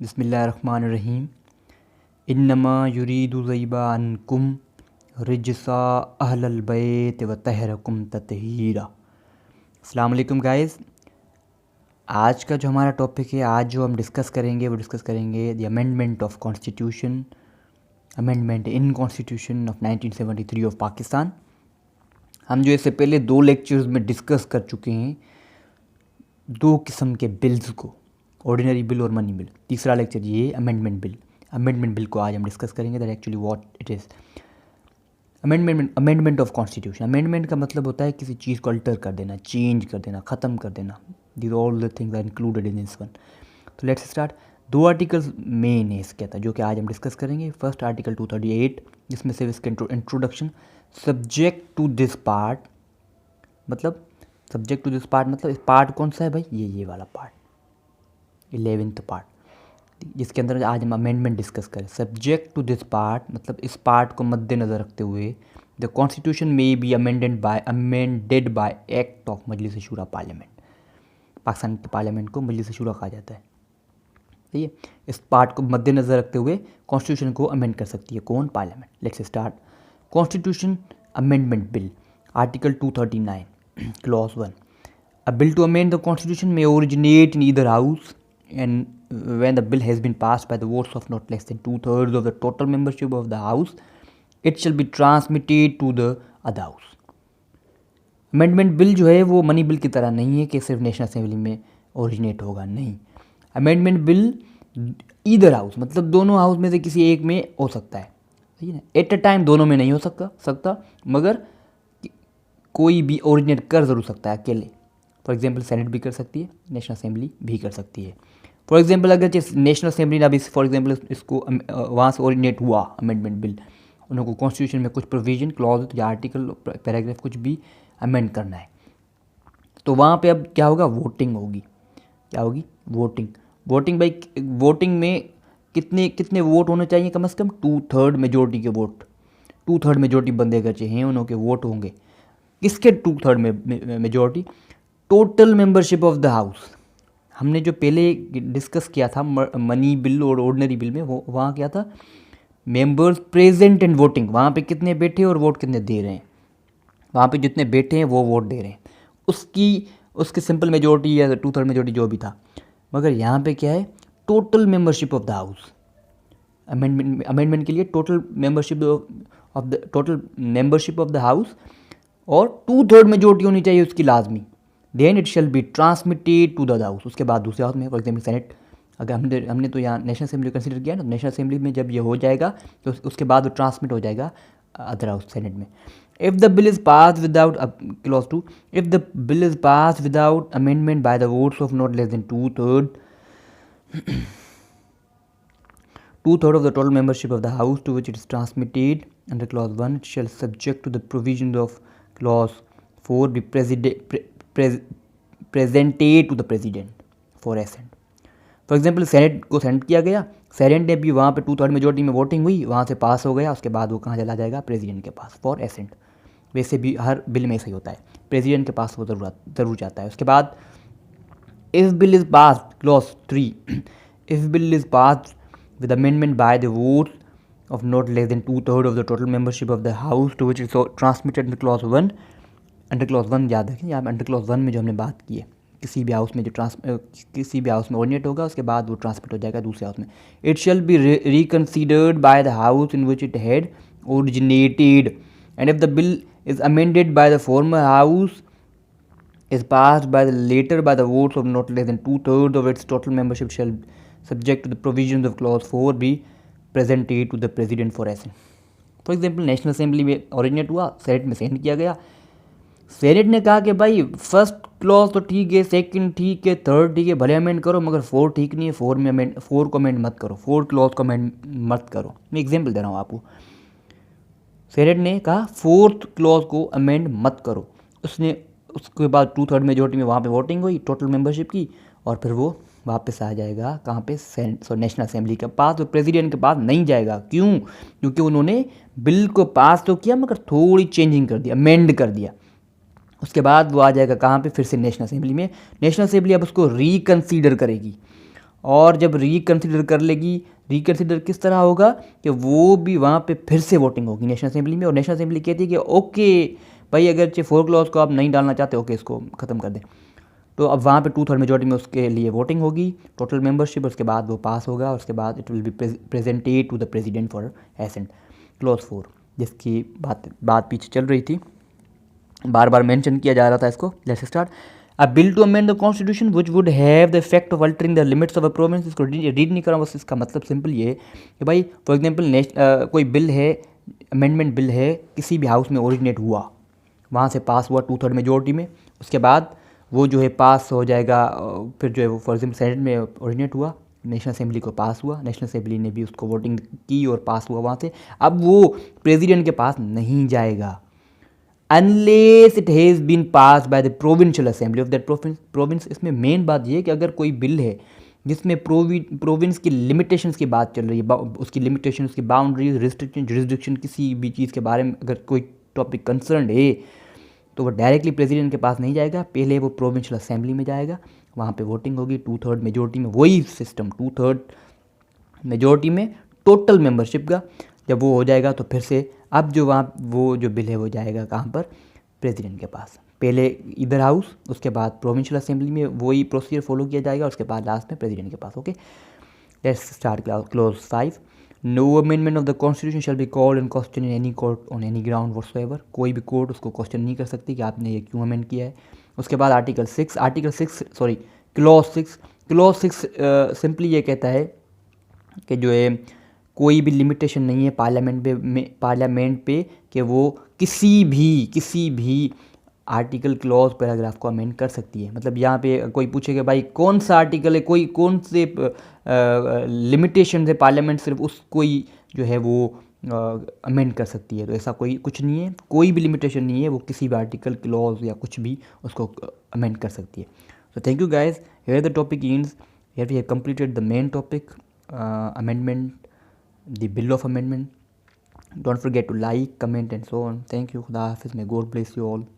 बिस्मिल्लाहिर्रहमानिर्रहीम। इन्नमा युरीदु ज़ैबा अन्कुम रिजसा अहलल बैत व तहरकुम ततहीरा। अस्सलाम वालेकुम गाइस। आज का जो हमारा टॉपिक है, आज जो हम डिस्कस करेंगे the amendment of constitution, amendment in constitution of 1973 of Pakistan. हम जो इससे पहले 2 लेक्चर्स में डिस्कस कर चुके हैं 2 किस्म के बिल्स को, ऑर्डिनरी बिल और मनी बिल। तीसरा लेक्चर ये अमेंडमेंट बिल को आज हम डिस्कस करेंगे। That actually what it is. Amendment of constitution. Amendment का मतलब होता है किसी चीज़ को अल्टर कर देना, चेंज कर देना, ख़त्म कर देना। These all the things are included in this one. तो लेट्स स्टार्ट। 2 आर्टिकल्स मेन है इसके अंदर जो कि आज हम डिस्कस करेंगे। फर्स्ट आर्टिकल 238, जिसमें से इसके introduction, subject to this part, मतलब सब्जेक्ट टू दिस पार्ट मतलब इस पार्ट कौन सा है भाई, ये वाला पार्ट, 11th पार्ट, जिसके अंदर आज हम अमेंडमेंट डिस्कस करें। सब्जेक्ट टू दिस पार्ट मतलब इस पार्ट को मद्देनज़र रखते हुए द कॉन्स्टिट्यूशन में be amended by act of Majlis Shura parliament. Pakistan के पार्लियामेंट को मजलिस शूरा कहा जाता है। सही है। इस पार्ट को मद्देनज़र रखते हुए कॉन्स्टिट्यूशन को अमेंड कर सकती है कौन, parliament. Let's start. Constitution amendment bill, article 239, clause 1। A bill to amend the constitution may originate in either house, and when the bill has been passed by the votes of not less than 2/3 of the total membership of the house, it shall be transmitted to the other house. Amendment bill जो है वो money bill की तरह नहीं है कि सिर्फ national assembly में ओरिजिनेट होगा, नहीं। अमेंडमेंट बिल ईदर हाउस मतलब दोनों हाउस में से किसी एक में हो सकता है, सही है ना। एट अ टाइम दोनों में नहीं हो सकता मगर कोई भी ओरिजिनेट कर ज़रूर सकता है अकेले। फॉर एग्जांपल सेनेट भी कर सकती है, नेशनल असेंबली भी कर सकती है। फॉर एग्जांपल अगर नेशनल असेंबली ने अभी फॉर एग्जांपल इसको वहाँ से ओरिजिनेट हुआ अमेंडमेंट बिल, उनको कॉन्स्टिट्यूशन में कुछ प्रोविजन, क्लॉज या आर्टिकल, पैराग्राफ कुछ भी अमेंड करना है, तो वहाँ पे अब क्या होगा, वोटिंग होगी। क्या होगी, वोटिंग भाई। वोटिंग में कितने वोट होने चाहिए, कम से कम 2/3 मेजोरिटी के वोट। 2/3 मेजोरिटी बंदे अगर चाहिए उनके वोट होंगे। किसके 2/3 में majority, total membership of the house. हमने जो पहले डिस्कस किया था मनी बिल और ऑर्डिनरी बिल में, वो वहाँ क्या था, मेंबर्स प्रेजेंट एंड वोटिंग। वहाँ पे कितने बैठे और वोट कितने दे रहे हैं, वहाँ पे जितने बैठे हैं वो वोट दे रहे हैं, उसकी सिंपल मेजोरिटी या 2/3 मेजोरिटी जो भी था। मगर यहाँ पे क्या है, total membership of the house. Amendment के लिए total membership of the house और 2/3 मेजोरिटी होनी चाहिए उसकी लाजमी। Then it shall be transmitted to the house. उसके बाद दूसरे हाउस में, फॉर एग्जाम्पल सेनेट, अगर हमने तो यहाँ नेशनल असेंबली कंसीडर किया ना, नेशनल असेंबली में जब ये हो जाएगा तो उसके बाद वो ट्रांसमिट हो जाएगा अदर हाउस, सेनेट में। If the bill is pass without, clause 2, if the bill is pass without amendment by the votes of not less than 2/3 of the total membership of the house to which it is transmitted under clause 1, it shall subject to the provisions of clause 4 be presented to the president for assent. For example senate को send किया गया, senate ने भी वहाँ पे 2/3 majority में voting हुई, वहाँ से पास हो गया, उसके बाद वो कहाँ चला जाएगा, प्रेसिडेंट के पास फॉर एसेंट। वैसे भी हर बिल में ऐसा ही होता है, प्रेसिडेंट के पास वो ज़रूर जाता है। उसके बाद if bill is pass, clause 3, if bill is pass with amendment by the votes of not less than 2/3 of the total membership of the house to which it's transmitted under clause 1, under clause 1 याद रखें। यहाँ under clause 1 में जो हमने बात की है, किसी भी हाउस में किसी भी हाउस में ओरिजिनेट होगा, उसके बाद वो ट्रांसमिट हो जाएगा दूसरे हाउस में। It shall be reconsidered by the house in which it had originated, and if the bill is amended by the former house is passed by the later by the votes of not less than 2/3 of its total membership shall, subject to the provisions of clause 4, be presented to the president for assent. For example national assembly में originate हुआ, senate में send किया गया। Senate ने कहा कि भाई first clause तो ठीक है, सेकंड ठीक है, थर्ड ठीक है, भले अमेंड करो, मगर 4 ठीक नहीं है, 4 को अमेंड मत करो, 4 क्लॉज को अमेंड मत करो। मैं एग्जाम्पल दे रहा हूँ आपको। सेनेट ने कहा 4th क्लॉज को अमेंड मत करो, उसके बाद 2/3 मेजोरिटी में वहाँ पे वोटिंग हुई टोटल मेंबरशिप की, और फिर वो वापस आ जाएगा कहाँ पे, नेशनल असेंबली के पास, तो प्रेसिडेंट के पास नहीं जाएगा। क्यों? क्योंकि उन्होंने बिल को पास तो किया मगर थोड़ी चेंजिंग कर दिया, अमेंड कर दिया। उसके बाद वो आ जाएगा कहाँ पे, फिर से नेशनल असेंबली में। नेशनल असेंबली अब उसको रिकन्सीडर करेगी, और जब रिकन्सिडर कर लेगी, रिकन्सिडर किस तरह होगा कि वो भी वहाँ पे फिर से वोटिंग होगी नेशनल असेंबली में, और नेशनल असेंबली कहती है कि ओके भाई अगर 4 क्लॉज को आप नहीं डालना चाहते, ओके इसको ख़त्म कर दें। तो अब वहाँ पे 2/3 मेजोरिटी में उसके लिए वोटिंग होगी, टोटल मेंबरशिप, उसके बाद वो पास होगा, उसके बाद it will be presented to the president for assent. Clause 4 जिसकी बात पीछे चल रही थी, बार बार मेंशन किया जा रहा था इसको। Let's start. A bill to amend the constitution which would have the effect of altering the limits of a province. इसको रीड नहीं कर रहा हूँ, बस इसका मतलब सिंपल ये है कि भाई फॉर एग्जांपल कोई बिल है, अमेंडमेंट बिल है, किसी भी हाउस में ओरिजिनेट हुआ, वहाँ से पास हुआ 2/3 मेजोरिटी में, उसके बाद वो जो है पास हो जाएगा, फिर जो है वो फॉर एग्जाम्पल सेनेट में ओरिजिनेट हुआ, नेशनल असेंबली को पास हुआ, नेशनल असेंबली ने भी उसको वोटिंग की और पास हुआ वहाँ से। अब वो प्रेसिडेंट के पास नहीं जाएगा unless it has been passed by the provincial assembly of that province. इसमें मेन बात ये है कि अगर कोई बिल है जिसमें प्रोविंस की लिमिटेशंस की बात चल रही है, उसकी लिमिटेशन, उसकी बाउंड्रीज, रिस्ट्रिक्शन, जुरिस्डिक्शन, किसी भी चीज़ के बारे में अगर कोई टॉपिक कंसर्न है, तो वो डायरेक्टली प्रेसिडेंट के पास नहीं जाएगा, पहले वो प्रोविंशियल असेंबली में जाएगा, वहाँ पे वोटिंग होगी 2/3 मेजोरिटी में, वही सिस्टम 2/3 मेजोरिटी में टोटल मेंबरशिप का। जब वो हो जाएगा तो फिर से अब जो वहाँ वो जो बिल है वो जाएगा कहाँ पर, प्रेसिडेंट के पास, पहले इधर हाउस, उसके बाद प्रोविंशियल असेंबली में वही प्रोसीजर फॉलो किया जाएगा, उसके बाद लास्ट में प्रेसिडेंट के पास। Okay, let's start clause 5। No amendment of the constitution shall be called and question in any court on any ground whatsoever. कोई भी कोर्ट उसको क्वेश्चन नहीं कर सकती कि आपने ये क्यों अमेंड किया है। उसके बाद आर्टिकल 6 क्लॉज 6 सिंपली ये कहता है कि जो है कोई भी लिमिटेशन नहीं है पार्लियामेंट पे कि वो किसी भी आर्टिकल क्लॉज पैराग्राफ को अमेंड कर सकती है। मतलब यहाँ पे कोई पूछे कि भाई कौन सा आर्टिकल है, कोई कौन से लिमिटेशन है, पार्लियामेंट सिर्फ उसको ही जो है वो अमेंड कर सकती है। तो ऐसा कोई कुछ नहीं है, कोई भी लिमिटेशन नहीं है, वो किसी भी आर्टिकल क्लॉज या कुछ भी उसको अमेंड कर सकती है। So thank you guys. Here the topic ends. Here we have completed the main topic, amendment, the bill of amendment. Don't forget to like, comment and so on. Thank you. Khuda Hafiz. May God bless you all.